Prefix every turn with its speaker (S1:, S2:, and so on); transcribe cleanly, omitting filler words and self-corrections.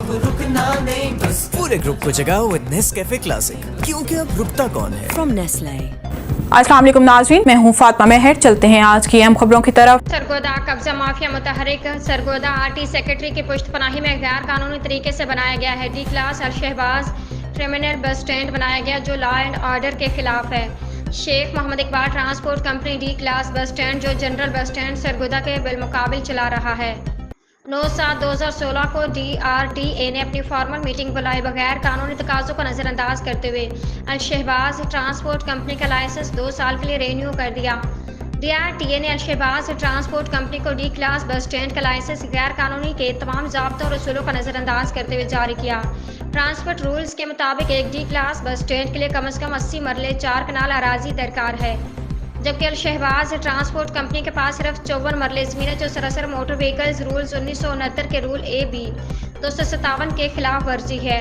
S1: रुकना नहीं बस
S2: पूरे ग्रुप को जगाओ विद नेस्कैफे क्लासिक, क्योंकि अब रुकता कौन है।
S3: From Nestle.
S4: अस्सलाम वालेकुम नाज़रीन, मैं हूँ फातिमा मेहर। चलते हैं आज की अहम खबरों की तरफ।
S5: सरगोदा कब्जा माफिया मुतहरिक सरगोदा आरटी सेक्रेटरी की पुश्तपनाही में गैर कानूनी तरीके से बनाया गया है डी क्लास और शहबाज क्रिमिनल बस स्टैंड बनाया गया जो लॉ एंड ऑर्डर के खिलाफ है। Sheikh Mohammad Iqbal transport company D class bus stand जो जनरल बस स्टैंड सरगोदा के बिलमुकाबिल चला रहा है। 9/7/2016 को DRTA ने अपनी फॉर्मल मीटिंग बुलाए बगैर कानूनी तकाज़ों को नज़रअंदाज करते हुए अल शहबाज ट्रांसपोर्ट कंपनी का लाइसेंस 2 साल के लिए रेन्यू कर दिया। DRTA ने अल शहबाज ट्रांसपोर्ट कंपनी को डी क्लास बस स्टैंड का लाइसेंस गैर कानूनी के तमाम ज़ाब्तों और उसूलों का नज़रअंदाज करते हुए जारी किया। ट्रांसपोर्ट रूल्स के मुताबिक एक डी क्लास बस स्टैंड के लिए कम अज़ कम 80 मरले 4 कनाल अराजी दरकार है, जबकि अल शहबाज ट्रांसपोर्ट कंपनी के पास सिर्फ 54 मरले ज़मीन है जो सरासर मोटर व्हीकल्स रूल्स 1969 के रूल AB 257 के खिलाफ वर्जी है।